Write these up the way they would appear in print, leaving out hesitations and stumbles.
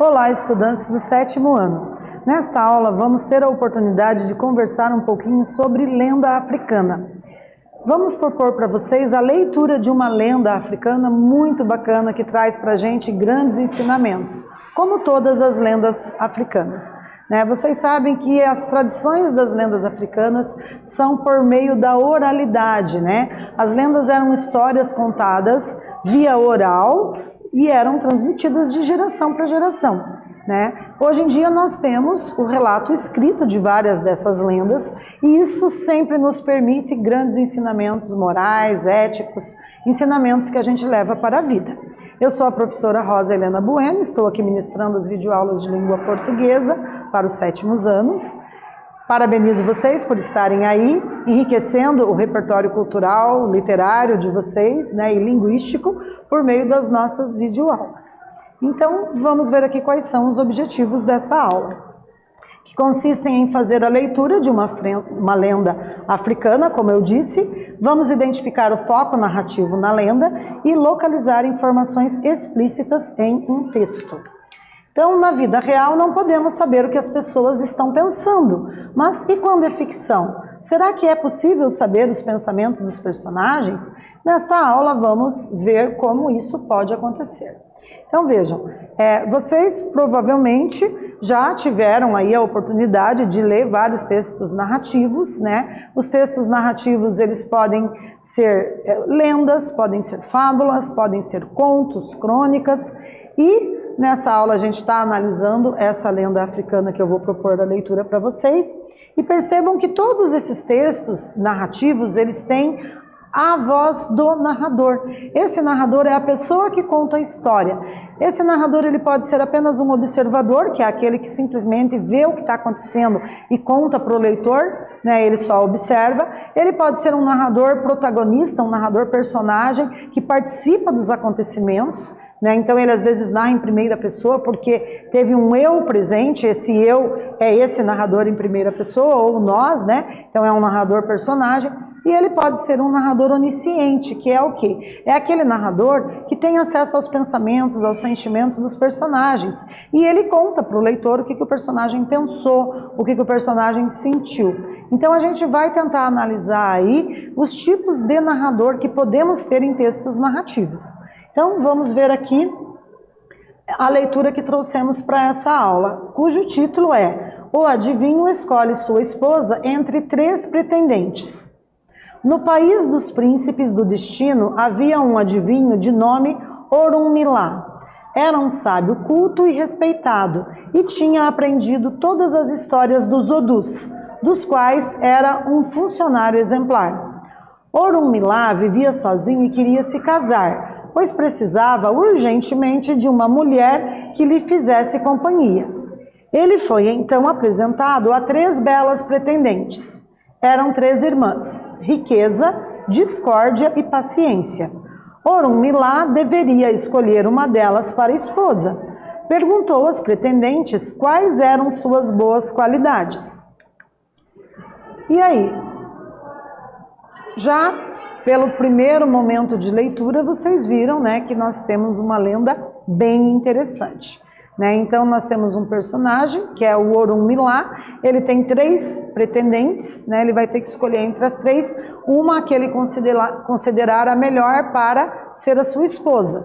Olá, estudantes do 7º ano. Nesta aula vamos ter a oportunidade de conversar um pouquinho sobre lenda africana. Vamos propor para vocês a leitura de uma lenda africana muito bacana que traz para a gente grandes ensinamentos, como todas as lendas africanas. Vocês sabem que as tradições das lendas africanas são por meio da oralidade, As lendas eram histórias contadas via oral e eram transmitidas de geração para geração. Hoje em dia nós temos o relato escrito de várias dessas lendas e isso sempre nos permite grandes ensinamentos morais, éticos, ensinamentos que a gente leva para a vida. Eu sou a professora Rosa Helena Bueno, estou aqui ministrando as videoaulas de língua portuguesa para os 7º anos. Parabenizo vocês por estarem aí, enriquecendo o repertório cultural, literário de vocês, e linguístico, por meio das nossas videoaulas. Então, vamos ver aqui quais são os objetivos dessa aula, que consistem em fazer a leitura de uma lenda africana, como eu disse, vamos identificar o foco narrativo na lenda e localizar informações explícitas em um texto. Então, na vida real, não podemos saber o que as pessoas estão pensando, mas e quando é ficção? Será que é possível saber os pensamentos dos personagens? Nesta aula, vamos ver como isso pode acontecer. Então vejam, vocês provavelmente já tiveram aí a oportunidade de ler vários textos narrativos, Os textos narrativos, eles podem ser lendas, podem ser fábulas, podem ser contos, crônicas, e nessa aula a gente está analisando essa lenda africana que eu vou propor a leitura para vocês, e percebam que todos esses textos narrativos, eles têm a voz do narrador. Esse narrador é a pessoa que conta a história. Esse narrador ele pode ser apenas um observador, que é aquele que simplesmente vê o que está acontecendo e conta para o leitor, ele só observa. Ele pode ser um narrador protagonista, um narrador personagem que participa dos acontecimentos, Então ele às vezes narra em primeira pessoa porque teve um eu presente, esse eu é esse narrador em primeira pessoa, ou nós, Então é um narrador personagem. E ele pode ser um narrador onisciente, que é o quê? É aquele narrador que tem acesso aos pensamentos, aos sentimentos dos personagens. E ele conta para o leitor o que o personagem pensou, o que o personagem sentiu. Então a gente vai tentar analisar aí os tipos de narrador que podemos ter em textos narrativos. Então vamos ver aqui a leitura que trouxemos para essa aula, cujo título é O Adivinho Escolhe Sua Esposa entre 3 Pretendentes. No país dos príncipes do destino havia um adivinho de nome Orunmila. Era um sábio culto e respeitado e tinha aprendido todas as histórias dos Odus, dos quais era um funcionário exemplar. Orunmila vivia sozinho e queria se casar, pois precisava urgentemente de uma mulher que lhe fizesse companhia. Ele foi então apresentado a 3 belas pretendentes. Eram 3 irmãs, riqueza, discórdia e paciência. Orunmila deveria escolher uma delas para esposa. Perguntou às pretendentes quais eram suas boas qualidades. E aí? Já pelo primeiro momento de leitura, vocês viram que nós temos uma lenda bem interessante. Então nós temos um personagem, que é o Orunmila, ele tem 3 pretendentes, ele vai ter que escolher entre as 3, uma que ele considerar a melhor para ser a sua esposa,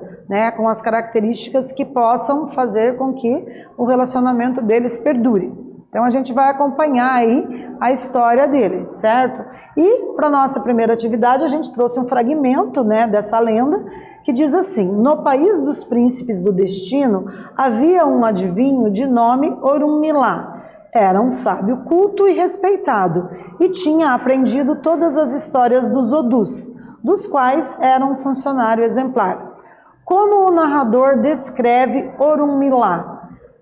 com as características que possam fazer com que o relacionamento deles perdure. Então a gente vai acompanhar aí a história dele, certo? E para a nossa primeira atividade a gente trouxe um fragmento dessa lenda, que diz assim: no país dos príncipes do destino havia um adivinho de nome Orunmila. Era um sábio culto e respeitado e tinha aprendido todas as histórias dos Odus, dos quais era um funcionário exemplar. Como o narrador descreve Orunmila?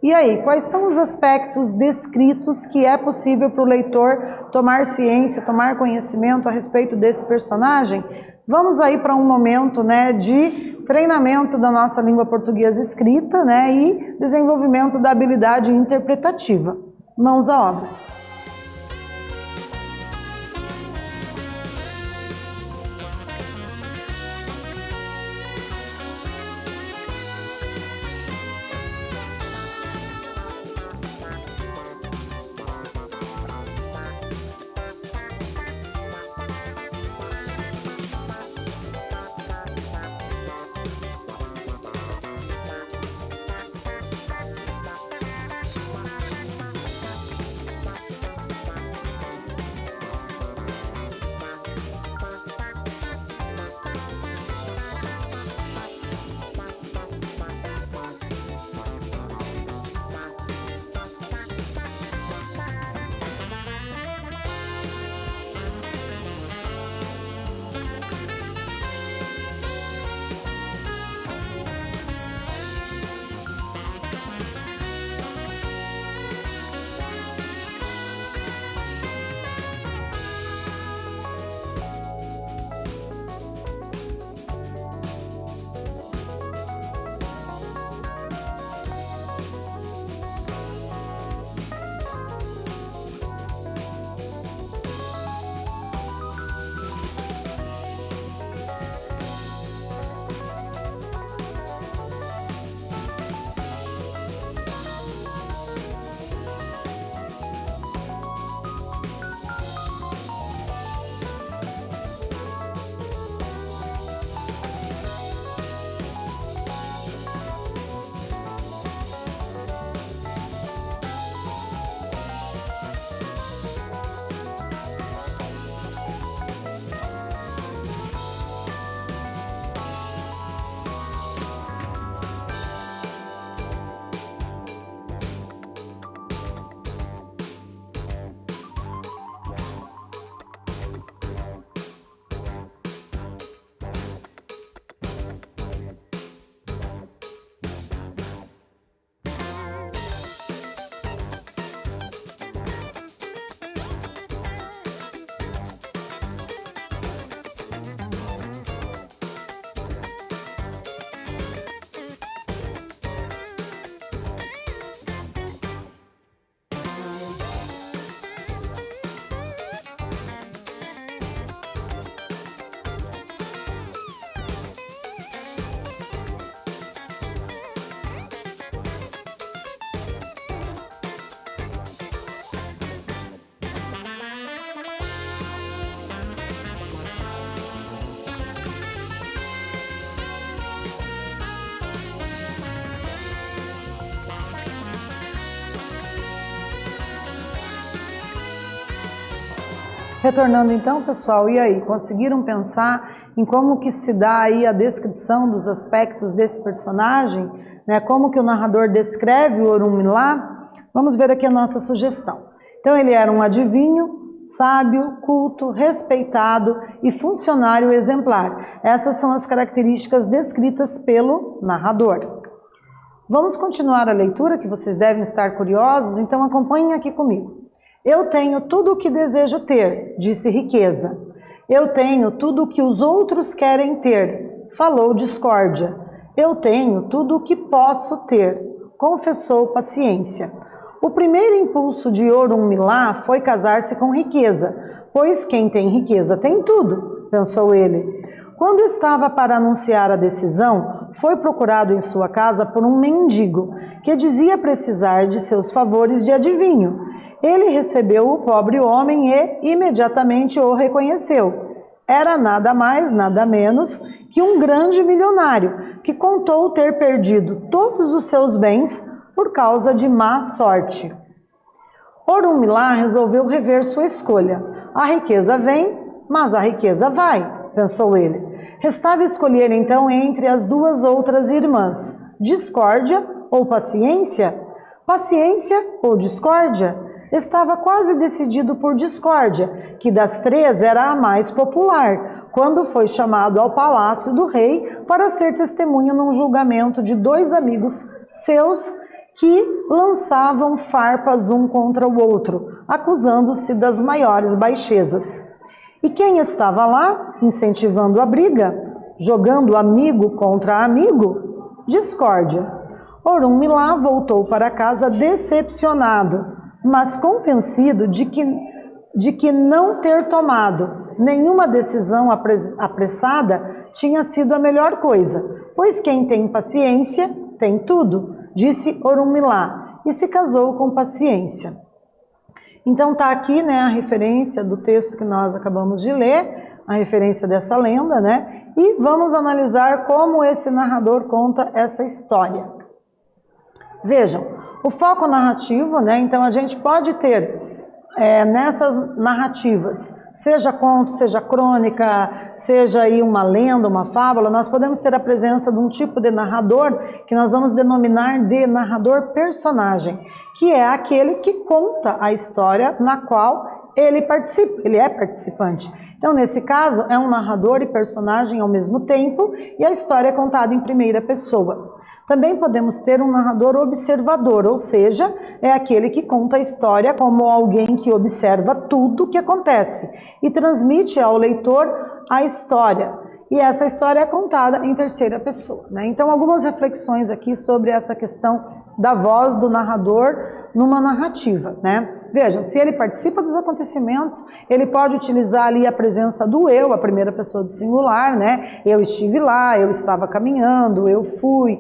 E aí, quais são os aspectos descritos que é possível para o leitor tomar ciência, tomar conhecimento a respeito desse personagem? Vamos aí para um momento de treinamento da nossa língua portuguesa escrita e desenvolvimento da habilidade interpretativa. Mãos à obra. Retornando então, pessoal, e aí, conseguiram pensar em como que se dá aí a descrição dos aspectos desse personagem, né? Como que o narrador descreve o Orunmila? Vamos ver aqui a nossa sugestão. Então ele era um adivinho, sábio, culto, respeitado e funcionário exemplar. Essas são as características descritas pelo narrador. Vamos continuar a leitura, que vocês devem estar curiosos, então acompanhem aqui comigo. Eu tenho tudo o que desejo ter, disse Riqueza. Eu tenho tudo o que os outros querem ter, falou Discórdia. Eu tenho tudo o que posso ter, confessou Paciência. O primeiro impulso de Orunmila foi casar-se com Riqueza, pois quem tem riqueza tem tudo, pensou ele. Quando estava para anunciar a decisão, foi procurado em sua casa por um mendigo, que dizia precisar de seus favores de adivinho. Ele recebeu o pobre homem e imediatamente o reconheceu. Era nada mais, nada menos que um grande milionário, que contou ter perdido todos os seus bens por causa de má sorte. Orunmila resolveu rever sua escolha. A riqueza vem, mas a riqueza vai, pensou ele. Restava escolher então entre as duas outras irmãs, Discórdia ou Paciência? Paciência ou Discórdia? Estava quase decidido por Discórdia, que das três era a mais popular, quando foi chamado ao palácio do rei para ser testemunha num julgamento de dois amigos seus que lançavam farpas um contra o outro, acusando-se das maiores baixezas. E quem estava lá, incentivando a briga, jogando amigo contra amigo? Discórdia. Orunmila voltou para casa decepcionado, mas convencido de que não ter tomado nenhuma decisão apressada tinha sido a melhor coisa, pois quem tem paciência tem tudo, disse Orunmila, e se casou com Paciência. Então está aqui, né, a referência do texto que nós acabamos de ler, a referência dessa lenda, né, e vamos analisar como esse narrador conta essa história. Vejam, o foco narrativo, né? Então a gente pode ter nessas narrativas, seja conto, seja crônica, seja aí uma lenda, uma fábula, nós podemos ter a presença de um tipo de narrador que nós vamos denominar de narrador personagem, que é aquele que conta a história na qual ele participa, ele é participante. Então, nesse caso, é um narrador e personagem ao mesmo tempo e a história é contada em primeira pessoa. Também podemos ter um narrador observador, ou seja, é aquele que conta a história como alguém que observa tudo o que acontece e transmite ao leitor a história. E essa história é contada em terceira pessoa, né? Então, algumas reflexões aqui sobre essa questão da voz do narrador numa narrativa, né? Vejam, se ele participa dos acontecimentos, ele pode utilizar ali a presença do eu, a primeira pessoa do singular, né? Eu estive lá, eu estava caminhando, eu fui,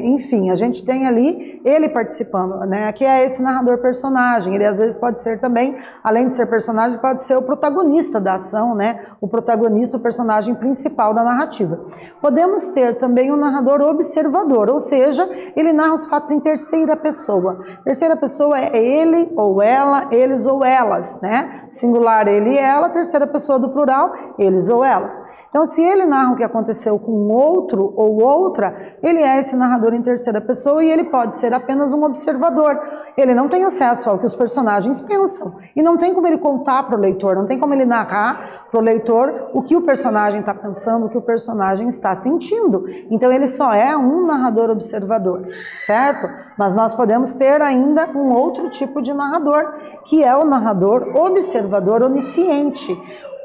enfim, a gente tem ali ele participando, né? Que é esse narrador personagem. Ele às vezes pode ser também, além de ser personagem, pode ser o protagonista da ação, né? O protagonista, o personagem principal da narrativa. Podemos ter também um narrador observador, ou seja, ele narra os fatos em terceira pessoa. Terceira pessoa é ele ou ela, eles ou elas, né? Singular ele e ela, terceira pessoa do plural, eles ou elas. Então, se ele narra o que aconteceu com outro ou outra, ele é esse narrador em terceira pessoa e ele pode ser apenas um observador. Ele não tem acesso ao que os personagens pensam e não tem como ele contar para o leitor, não tem como ele narrar para o leitor o que o personagem está pensando, o que o personagem está sentindo. Então, ele só é um narrador observador, certo? Mas nós podemos ter ainda um outro tipo de narrador, que é o narrador observador onisciente.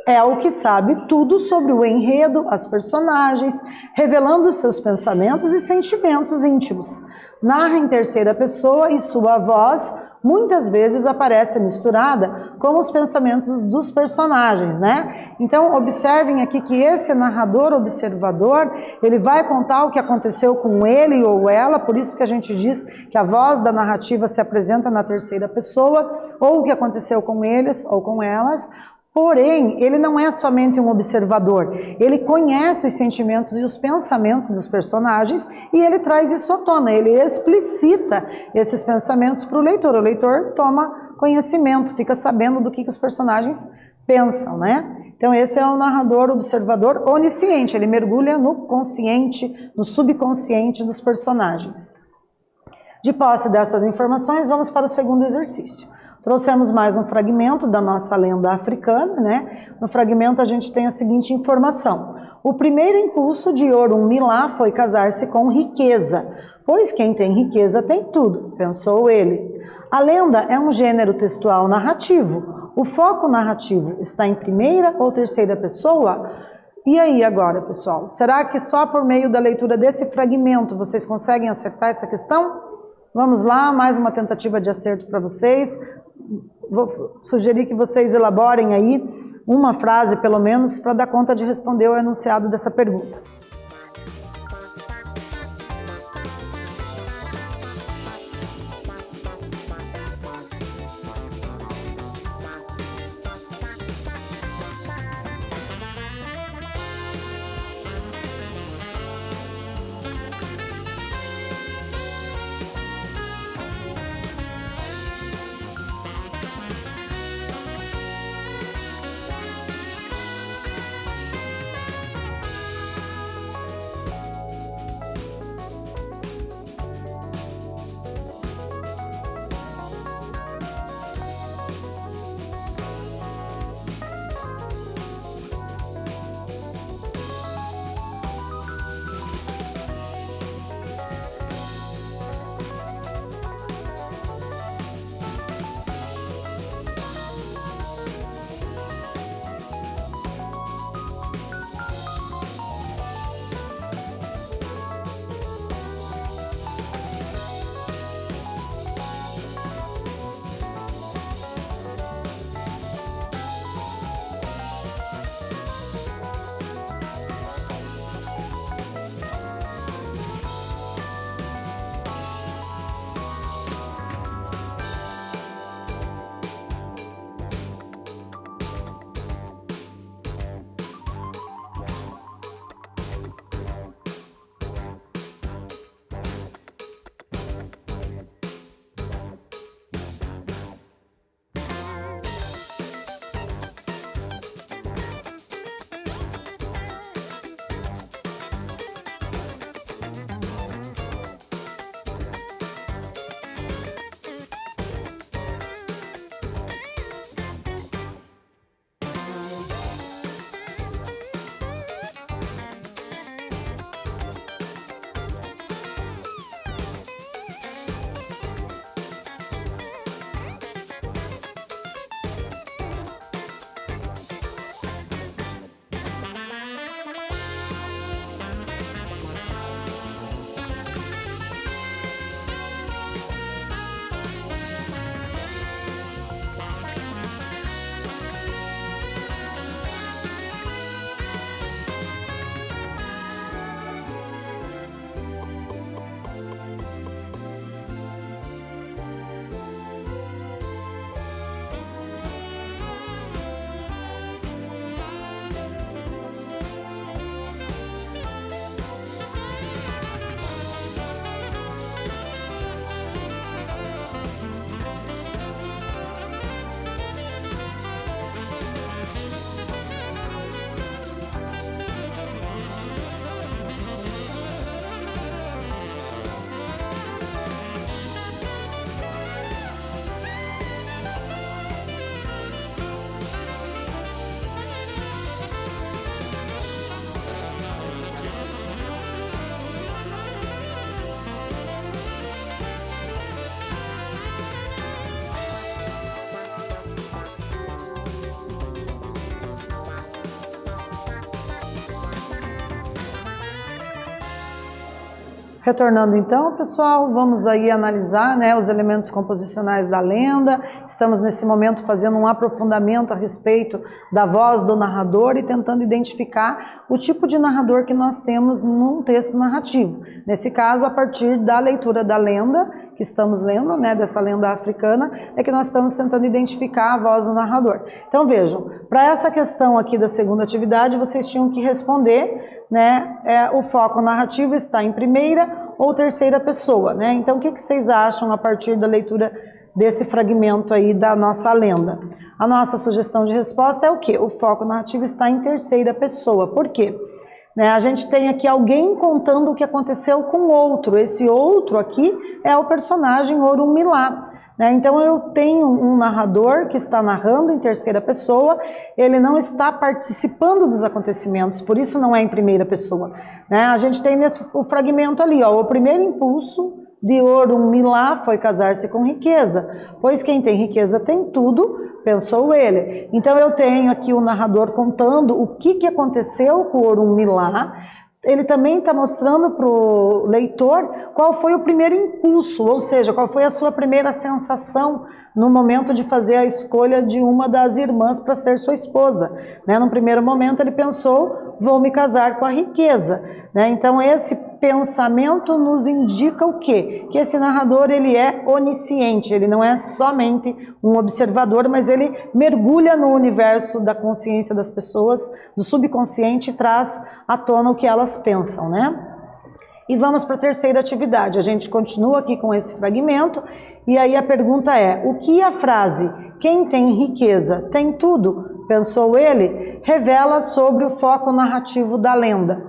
É o que sabe tudo sobre o enredo, as personagens, revelando seus pensamentos e sentimentos íntimos. Narra em terceira pessoa e sua voz muitas vezes aparece misturada com os pensamentos dos personagens, né? Então, observem aqui que esse narrador observador, ele vai contar o que aconteceu com ele ou ela, por isso que a gente diz que a voz da narrativa se apresenta na terceira pessoa, ou o que aconteceu com eles ou com elas. Porém, ele não é somente um observador, ele conhece os sentimentos e os pensamentos dos personagens e ele traz isso à tona, ele explicita esses pensamentos para o leitor toma conhecimento, fica sabendo do que os personagens pensam, né? Então esse é um narrador observador onisciente, ele mergulha no consciente, no subconsciente dos personagens. De posse dessas informações, vamos para o segundo exercício. Trouxemos mais um fragmento da nossa lenda africana, né? No fragmento a gente tem a seguinte informação: o primeiro impulso de Orunmila foi casar-se com riqueza, pois quem tem riqueza tem tudo, pensou ele. A lenda é um gênero textual narrativo. O foco narrativo está em primeira ou terceira pessoa? E aí agora, pessoal? Será que só por meio da leitura desse fragmento vocês conseguem acertar essa questão? Vamos lá, mais uma tentativa de acerto para vocês. Vou sugerir que vocês elaborem aí uma frase, pelo menos, para dar conta de responder o enunciado dessa pergunta. Retornando então, pessoal, vamos aí analisar, né, os elementos composicionais da lenda. Estamos nesse momento fazendo um aprofundamento a respeito da voz do narrador e tentando identificar o tipo de narrador que nós temos num texto narrativo. Nesse caso, a partir da leitura da lenda, que estamos lendo, né, dessa lenda africana, é que nós estamos tentando identificar a voz do narrador. Então vejam, para essa questão aqui da segunda atividade, vocês tinham que responder, né, o foco narrativo está em primeira ou terceira pessoa, né? Então o que vocês acham a partir da leitura desse fragmento aí da nossa lenda? A nossa sugestão de resposta é o quê? O foco narrativo está em terceira pessoa. Por quê? A gente tem aqui alguém contando o que aconteceu com o outro. Esse outro aqui é o personagem Orunmila. Então eu tenho um narrador que está narrando em terceira pessoa, ele não está participando dos acontecimentos, por isso não é em primeira pessoa. A gente tem o fragmento ali, ó, o primeiro impulso de Orunmila foi casar-se com riqueza, pois quem tem riqueza tem tudo, pensou ele. Então eu tenho aqui o narrador contando o que aconteceu com Orunmila. Ele também está mostrando para o leitor qual foi o primeiro impulso, ou seja, qual foi a sua primeira sensação no momento de fazer a escolha de uma das irmãs para ser sua esposa. No primeiro momento ele pensou, vou me casar com a riqueza. Então esse pensamento nos indica o quê? Que esse narrador ele é onisciente, ele não é somente um observador, mas ele mergulha no universo da consciência das pessoas, do subconsciente, e traz à tona o que elas pensam, E vamos para a terceira atividade. A gente continua aqui com esse fragmento, e aí a pergunta é, o que a frase, quem tem riqueza tem tudo, pensou ele, revela sobre o foco narrativo da lenda,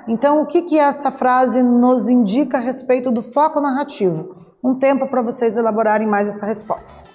Então, o que essa frase nos indica a respeito do foco narrativo? Um tempo para vocês elaborarem mais essa resposta.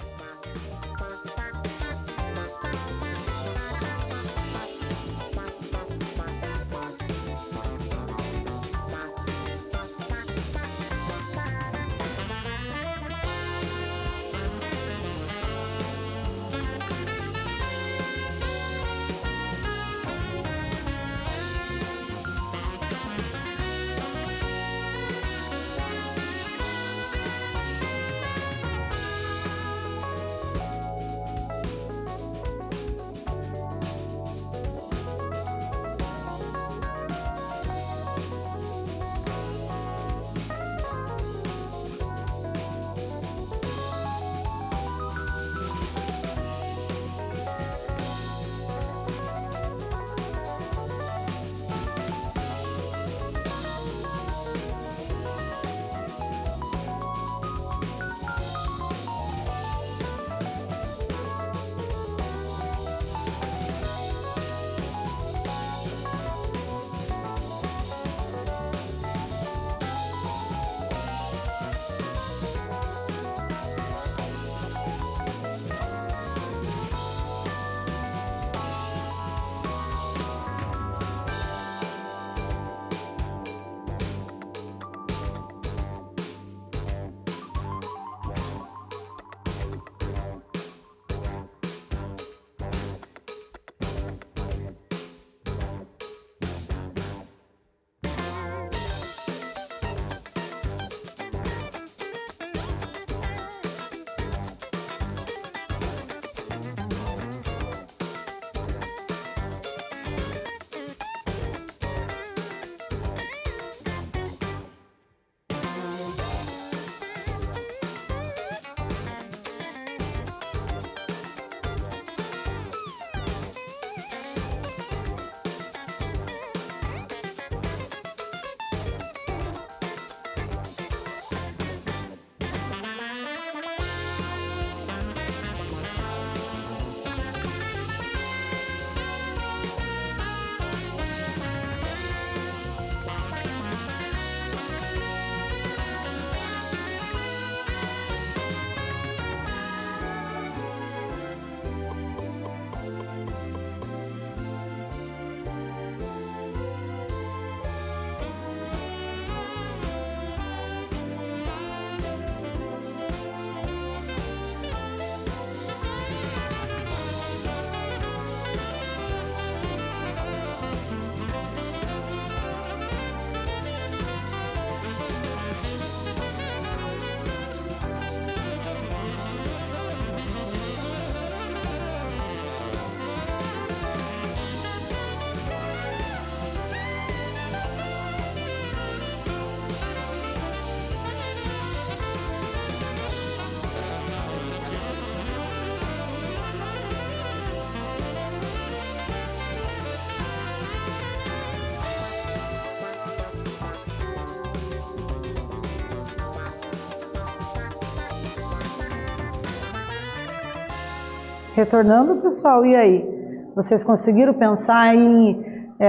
Retornando, pessoal, e aí? Vocês conseguiram pensar em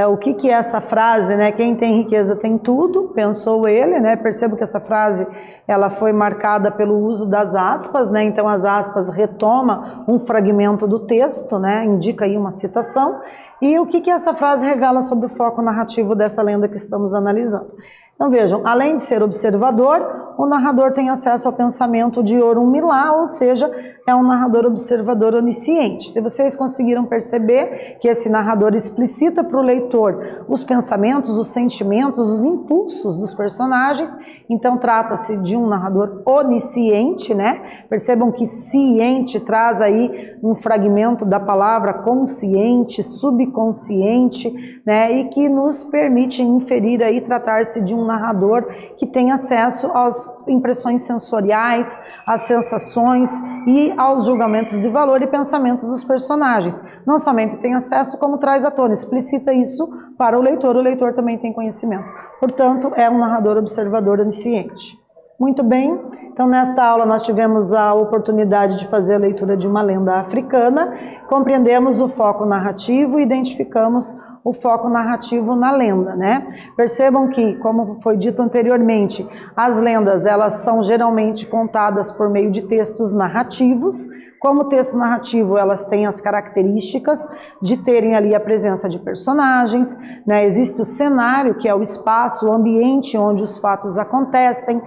o que é essa frase, né? Quem tem riqueza tem tudo, pensou ele, né? Percebo que essa frase ela foi marcada pelo uso das aspas, né? Então as aspas retoma um fragmento do texto, né? Indica aí uma citação. E o que essa frase revela sobre o foco narrativo dessa lenda que estamos analisando? Então vejam, além de ser observador, o narrador tem acesso ao pensamento de Orunmila, ou seja, é um narrador observador onisciente. Se vocês conseguiram perceber que esse narrador explicita para o leitor os pensamentos, os sentimentos, os impulsos dos personagens, então trata-se de um narrador onisciente, né? Percebam que ciente traz aí um fragmento da palavra consciente, subconsciente, né? E que nos permite inferir aí tratar-se de um narrador que tem acesso às impressões sensoriais, às sensações e aos julgamentos de valor e pensamentos dos personagens. Não somente tem acesso, como traz à tona, explicita isso para o leitor também tem conhecimento. Portanto, é um narrador observador onisciente. Muito bem, então nesta aula nós tivemos a oportunidade de fazer a leitura de uma lenda africana, compreendemos o foco narrativo e identificamos o foco narrativo na lenda, né? Percebam que, como foi dito anteriormente, as lendas elas são geralmente contadas por meio de textos narrativos. Como texto narrativo, elas têm as características de terem ali a presença de personagens, né? Existe o cenário, que é o espaço, o ambiente onde os fatos acontecem.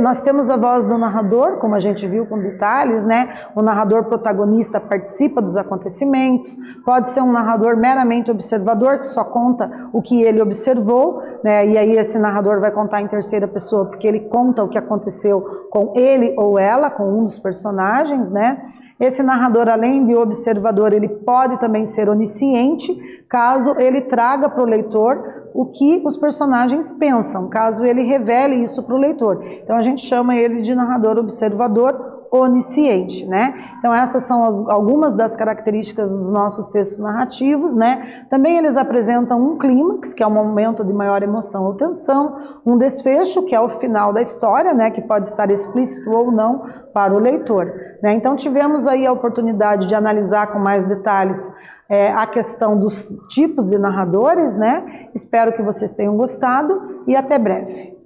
Nós temos a voz do narrador, como a gente viu com detalhes, né? O narrador protagonista participa dos acontecimentos, pode ser um narrador meramente observador, que só conta o que ele observou, né? E aí esse narrador vai contar em terceira pessoa, porque ele conta o que aconteceu com ele ou ela, com um dos personagens, né? Esse narrador, além de observador, ele pode também ser onisciente, caso ele traga para o leitor o que os personagens pensam, caso ele revele isso para o leitor. Então a gente chama ele de narrador observador onisciente, né? Então essas são algumas das características dos nossos textos narrativos, né? Também eles apresentam um clímax, que é um momento de maior emoção ou tensão, um desfecho, que é o final da história, né? Que pode estar explícito ou não para o leitor, né? Então tivemos aí a oportunidade de analisar com mais detalhes a questão dos tipos de narradores, né? Espero que vocês tenham gostado e até breve.